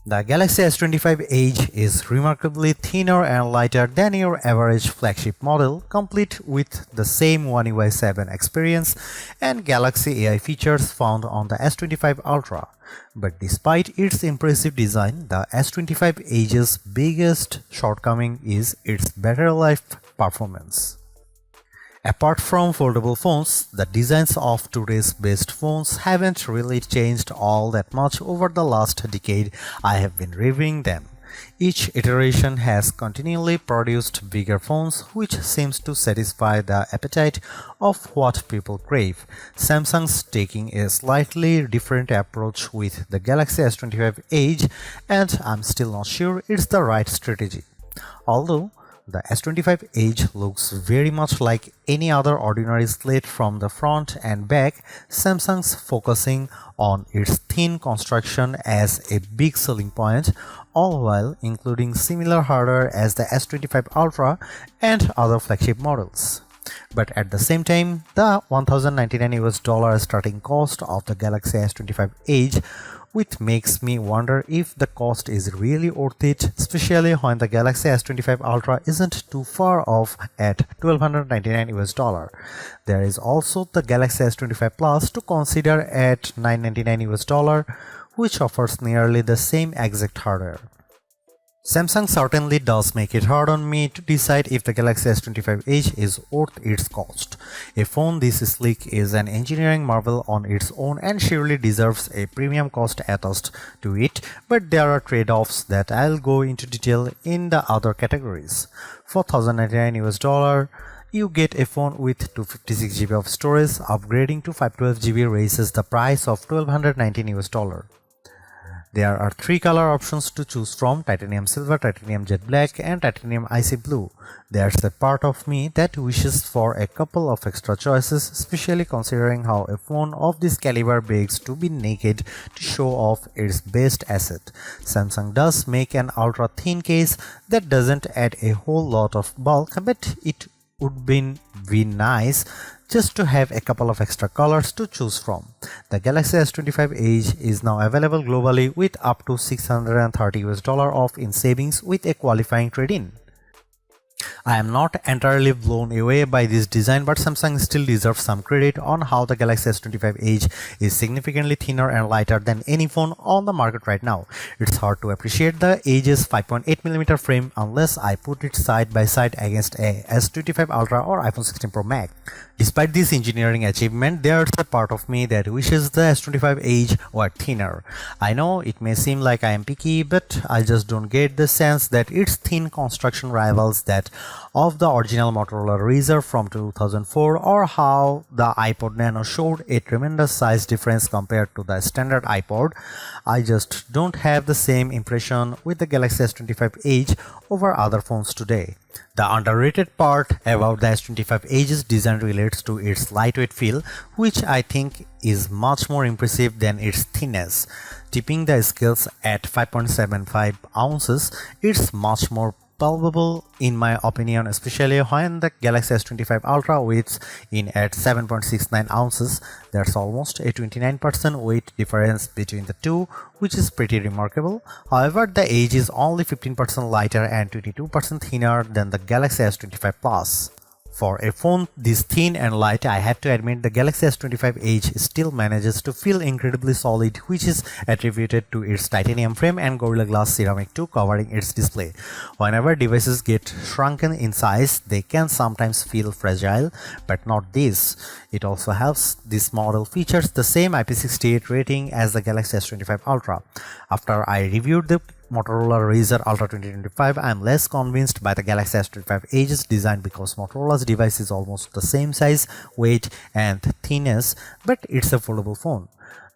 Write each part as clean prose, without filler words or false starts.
The Galaxy S25 Edge is remarkably thinner and lighter than your average flagship model, complete with the same One UI 7 experience and Galaxy AI features found on the S25 Ultra. But despite its impressive design, the S25 Edge's biggest shortcoming is its battery life performance. Apart from foldable phones, the designs of today's best phones haven't really changed all that much over the last decade I have been reviewing them. Each iteration has continually produced bigger phones, which seems to satisfy the appetite of what people crave. Samsung's taking a slightly different approach with the Galaxy S25 Edge, and I'm still not sure it's the right strategy. Although the S25 Edge looks very much like any other ordinary slate from the front and back, Samsung's focusing on its thin construction as a big selling point, all while including similar hardware as the S25 Ultra and other flagship models. But at the same time, the $1,099 starting cost of the Galaxy S25 Edge, which makes me wonder if the cost is really worth it, especially when the Galaxy S25 Ultra isn't too far off at $1,299. There is also the Galaxy S25 Plus to consider at $999, which offers nearly the same exact hardware. Samsung certainly does make it hard on me to decide if the Galaxy S25 Edge is worth its cost. A phone this sleek is an engineering marvel on its own and surely deserves a premium cost attached to it, but there are trade-offs that I'll go into detail in the other categories. For $1,099, you get a phone with 256GB of storage. Upgrading to 512GB raises the price of $1,219. There are three color options to choose from: titanium silver, titanium jet black, and titanium icy blue. There's a part of me that wishes for a couple of extra choices, especially considering how a phone of this caliber begs to be naked to show off its best asset. Samsung does make an ultra thin case that doesn't add a whole lot of bulk, but it would be nice just to have a couple of extra colors to choose from. The Galaxy S25 Edge is now available globally with up to $630 off in savings with a qualifying trade-in. I am not entirely blown away by this design, but Samsung still deserves some credit on how the Galaxy S25 Edge is significantly thinner and lighter than any phone on the market right now. It's hard to appreciate the Edge's 5.8mm frame unless I put it side by side against a S25 Ultra or iPhone 16 Pro Max. Despite this engineering achievement, there's a part of me that wishes the S25 Edge were thinner. I know it may seem like I am picky, but I just don't get the sense that its thin construction rivals that of the original Motorola Razr from 2004, or how the iPod Nano showed a tremendous size difference compared to the standard iPod. I just don't have the same impression with the Galaxy S25 Edge over other phones today. The underrated part about the S25 Edge's design relates to its lightweight feel, which I think is much more impressive than its thinness. Tipping the scales at 5.75 ounces, it's much more palpable in my opinion, especially when the Galaxy S25 Ultra weighs in at 7.69 ounces. There's almost a 29% weight difference between the two, which is pretty remarkable. However, the Edge is only 15% lighter and 22% thinner than the Galaxy S25 Plus. For a phone this thin and light, I have to admit the Galaxy S25 Edge still manages to feel incredibly solid, which is attributed to its titanium frame and Gorilla Glass ceramic 2 covering its display. Whenever devices get shrunken in size, they can sometimes feel fragile, but not this. It also helps this model features the same IP68 rating as the Galaxy S25 Ultra. After I reviewed the Motorola Razr Ultra 2025, I am less convinced by the Galaxy S25 Edge's design because Motorola's device is almost the same size, weight and thinness, but it's a foldable phone.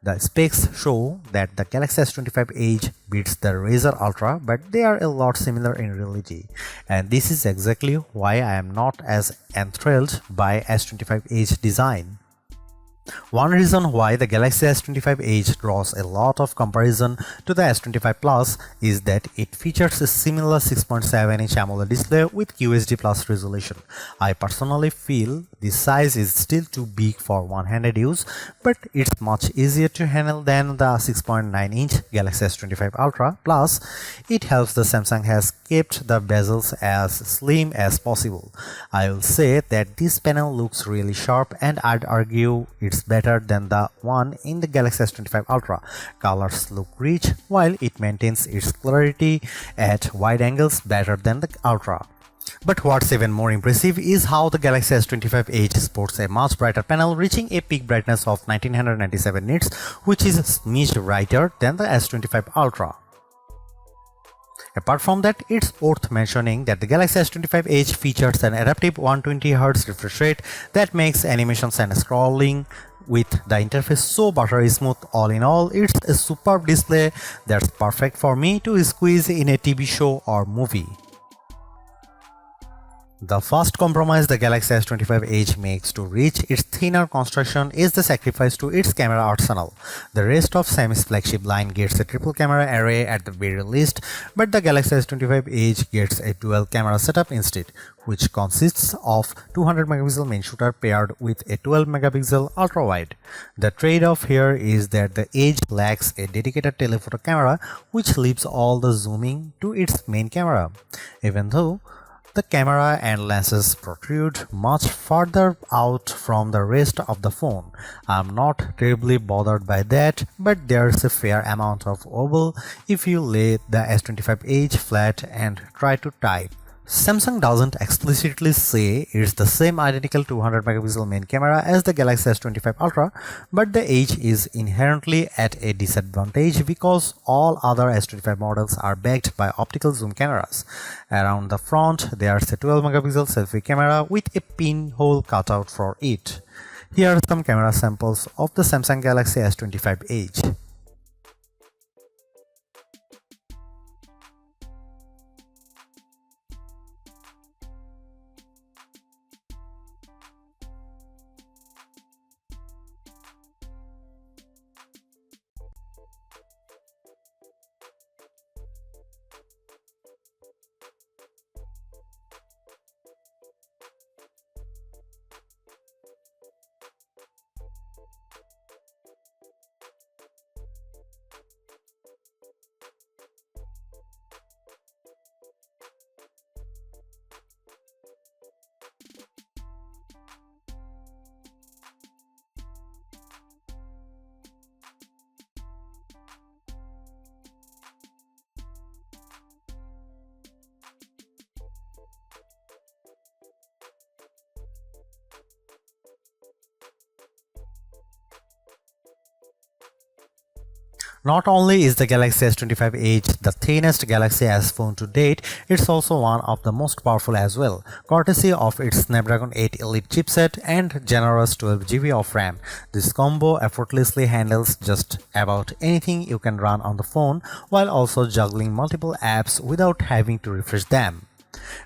The specs show that the Galaxy S25 Edge beats the Razr Ultra, but they are a lot similar in reality. And this is exactly why I am not as enthralled by S25 Edge design. One reason why the Galaxy S25 Edge draws a lot of comparison to the S25 Plus is that it features a similar 6.7-inch AMOLED display with QHD Plus resolution. I personally feel the size is still too big for one-handed use, but it's much easier to handle than the 6.9-inch Galaxy S25 Ultra. Plus, it helps the Samsung has kept the bezels as slim as possible. I will say that this panel looks really sharp, and I'd argue it's better than the one in the Galaxy S25 Ultra. Colors look rich while it maintains its clarity at wide angles better than the Ultra. But what's even more impressive is how the Galaxy S25 Edge sports a much brighter panel, reaching a peak brightness of 1997 nits, which is a smidge brighter than the S25 Ultra. Apart from that, it's worth mentioning that the Galaxy S25 Edge features an adaptive 120Hz refresh rate that makes animations and scrolling with the interface so buttery smooth. All in all, it's a superb display that's perfect for me to squeeze in a TV show or movie. The first compromise the Galaxy S25 Edge makes to reach its thinner construction is the sacrifice to its camera arsenal. The rest of Xiaomi's flagship line gets a triple camera array at the very least, but the Galaxy S25 Edge gets a dual camera setup instead, which consists of 200 megapixel main shooter paired with a 12 megapixel ultra wide. The trade-off here is that the Edge lacks a dedicated telephoto camera, which leaves all the zooming to its main camera. Even though the camera and lenses protrude much further out from the rest of the phone, I'm not terribly bothered by that, but there's a fair amount of oval if you lay the S25 Edge flat and try to type. Samsung doesn't explicitly say it's the same identical 200 megapixel main camera as the Galaxy S25 Ultra, but the Edge is inherently at a disadvantage because all other S25 models are backed by optical zoom cameras. Around the front, there's a 12 megapixel selfie camera with a pinhole cutout for it. Here are some camera samples of the Samsung Galaxy S25 Edge. Not only is the Galaxy S25 Edge the thinnest Galaxy S phone to date, it's also one of the most powerful as well, courtesy of its Snapdragon 8 Elite chipset and generous 12GB of RAM. This combo effortlessly handles just about anything you can run on the phone while also juggling multiple apps without having to refresh them.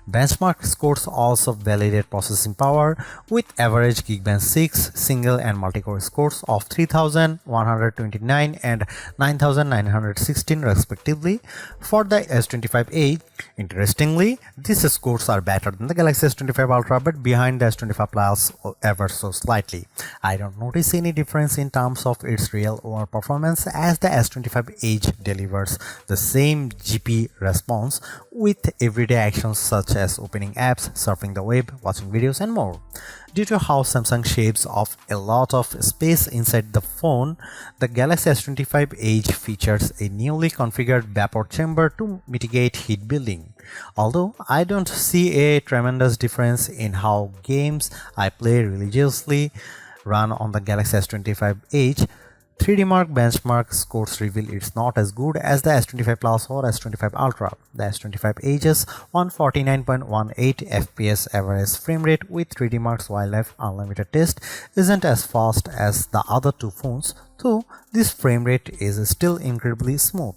Benchmark scores also validate processing power with average Geekbench 6 single and multi-core scores of 3129 and 9916 respectively for the S25 Edge. Interestingly, these scores are better than the Galaxy S25 Ultra but behind the S25 Plus ever so slightly. I don't notice any difference in terms of its real world performance as the S25 Edge delivers the same GP response with everyday actions such as opening apps, surfing the web, watching videos and more. Due to how Samsung shaves off a lot of space inside the phone, the Galaxy S25 Edge features a newly configured vapor chamber to mitigate heat building. Although I don't see a tremendous difference in how games I play religiously run on the Galaxy S25 Edge, 3D Mark benchmark scores reveal it's not as good as the S25 Plus or S25 Ultra. The S25 Edge's 149.18 FPS average frame rate with 3D Mark's Wildlife Unlimited test isn't as fast as the other two phones, though this frame rate is still incredibly smooth.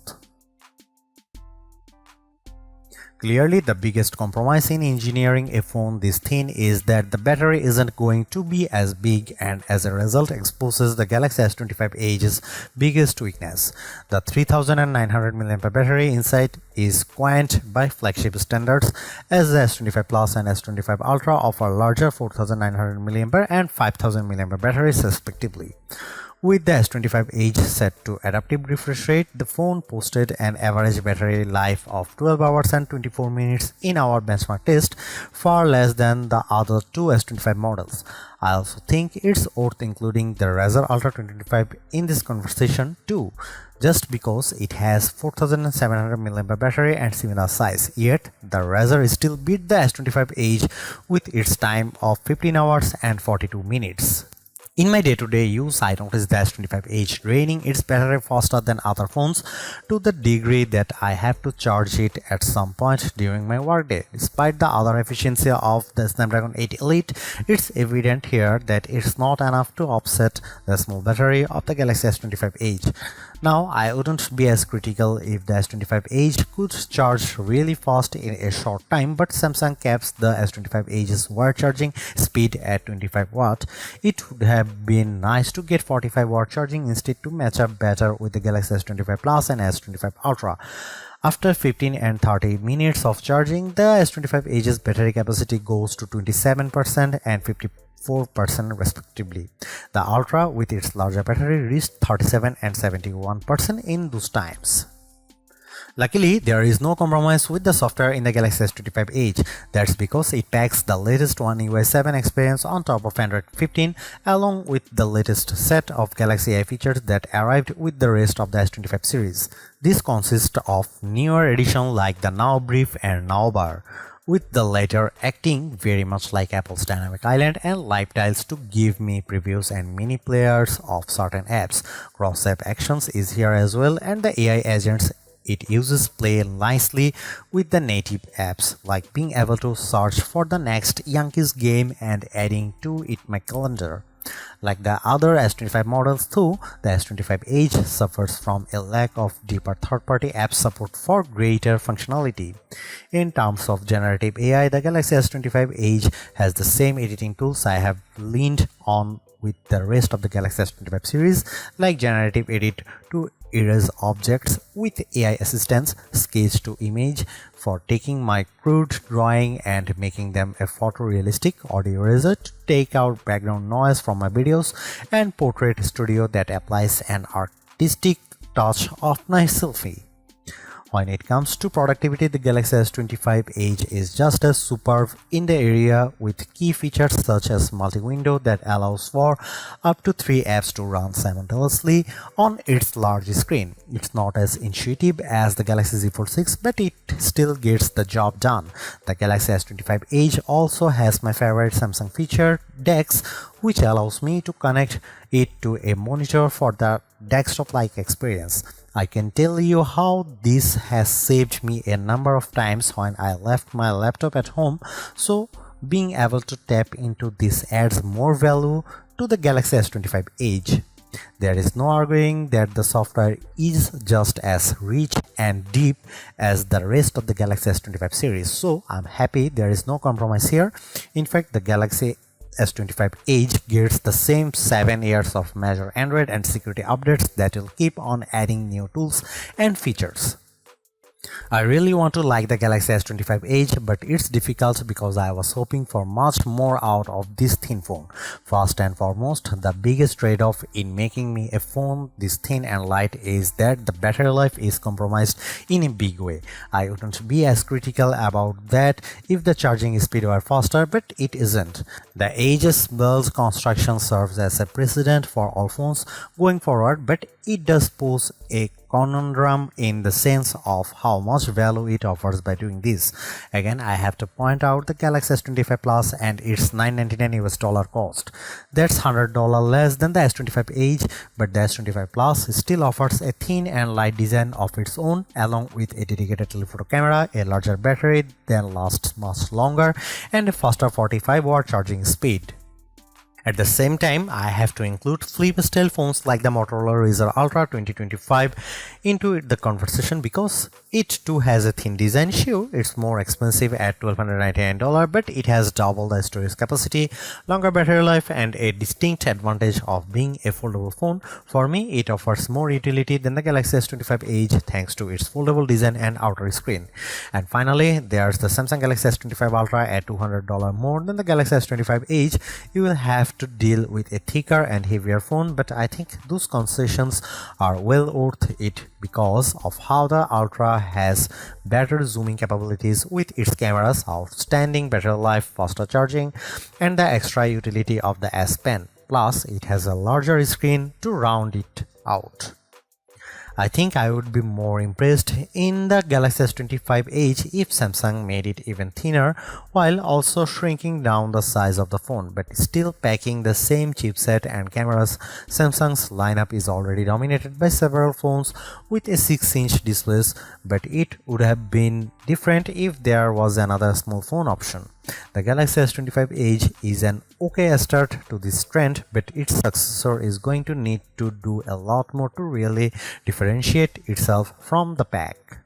Clearly, the biggest compromise in engineering a phone this thin is that the battery isn't going to be as big, and as a result exposes the Galaxy S25 Edge's biggest weakness. The 3900 mAh battery inside is quaint by flagship standards, as the S25 Plus and S25 Ultra offer larger 4900 mAh and 5000 mAh batteries respectively. With the S25 Edge set to adaptive refresh rate, the phone posted an average battery life of 12 hours and 24 minutes in our benchmark test, far less than the other two S25 models. I also think it's worth including the Razer Ultra 2025 in this conversation too, just because it has 4700 mAh battery and similar size, yet the Razer still beat the S25 Edge with its time of 15 hours and 42 minutes. In my day-to-day use, I noticed the S25 Edge draining its battery faster than other phones, to the degree that I have to charge it at some point during my workday. Despite the other efficiency of the Snapdragon 8 Elite, it's evident here that it's not enough to offset the small battery of the Galaxy S25 Edge. Now, I wouldn't be as critical if the S25 Edge could charge really fast in a short time, but Samsung caps the S25 Edge's wire charging speed at 25 watt. It would have been nice to get 45 watt charging instead to match up better with the Galaxy S25 Plus and S25 Ultra. After 15 and 30 minutes of charging, the S25 Edge's battery capacity goes to 27% and 54% respectively. The Ultra, with its larger battery, reached 37 and 71% in those times. Luckily, there is no compromise with the software in the Galaxy S25 Edge. That's because it packs the latest One UI 7 experience on top of Android 15, along with the latest set of Galaxy AI features that arrived with the rest of the S25 series. This consists of newer editions like the Now Brief and Now Bar, with the latter acting very much like Apple's Dynamic Island and Live Tiles to give me previews and mini players of certain apps. Cross-app actions is here as well, and the AI agents it uses play nicely with the native apps, like being able to search for the next Yankees game and adding to it my calendar. Like the other S25 models too, the S25 Edge suffers from a lack of deeper third-party app support for greater functionality. In terms of generative AI, the Galaxy S25 Edge has the same editing tools I have leaned on with the rest of the Galaxy S25 series, like Generative Edit to erase objects with AI assistance, Sketch to Image for taking my crude drawing and making them a photorealistic, Audio Eraser to take out background noise from my videos, and Portrait Studio that applies an artistic touch of my selfie. When it comes to productivity, the Galaxy S25 Edge is just as superb in the area, with key features such as multi-window that allows for up to 3 apps to run simultaneously on its large screen. It's not as intuitive as the Galaxy Z Fold 6, but it still gets the job done. The Galaxy S25 Edge also has my favorite Samsung feature, DeX, which allows me to connect it to a monitor for the desktop-like experience. I can tell you how this has saved me a number of times when I left my laptop at home, so being able to tap into this adds more value to the Galaxy S25 Edge. There is no arguing that the software is just as rich and deep as the rest of the Galaxy S25 series, so I'm happy there is no compromise here. In fact, the Galaxy S25 Edge gets the same 7 years of major Android and security updates that will keep on adding new tools and features. I really want to like the Galaxy S25 Edge, but it's difficult because I was hoping for much more out of this thin phone. First and foremost, the biggest trade-off in making me a phone this thin and light is that the battery life is compromised in a big way. I wouldn't be as critical about that if the charging speed were faster, but it isn't. The Edge's build construction serves as a precedent for all phones going forward, but it does pose a conundrum in the sense of how much value it offers by doing this. Again, I have to point out the Galaxy S25 Plus and its $999 cost. That's $100 less than the S25 Edge, but the S25 Plus still offers a thin and light design of its own, along with a dedicated telephoto camera, a larger battery that lasts much longer, and a faster 45 watt charging speed. At the same time, I have to include flip style phones like the Motorola Razr Ultra 2025 into the conversation because it too has a thin design. Sure, it's more expensive at $1,299, but it has double the storage capacity, longer battery life, and a distinct advantage of being a foldable phone. For me, it offers more utility than the Galaxy S25 Edge thanks to its foldable design and outer screen. And finally, there's the Samsung Galaxy S25 Ultra at $200 more than the Galaxy S25 Edge. You will have to deal with a thicker and heavier phone, but I think those concessions are well worth it because of how the Ultra has better zooming capabilities with its camera's outstanding battery life, faster charging, and the extra utility of the S Pen. Plus, it has a larger screen to round it out. I think I would be more impressed in the Galaxy S25 Edge if Samsung made it even thinner while also shrinking down the size of the phone, but still packing the same chipset and cameras. Samsung's lineup is already dominated by several phones with a 6-inch displays, but it would have been different if there was another small phone option. The Galaxy S25 Edge is an okay start to this trend, but its successor is going to need to do a lot more to really differentiate itself from the pack.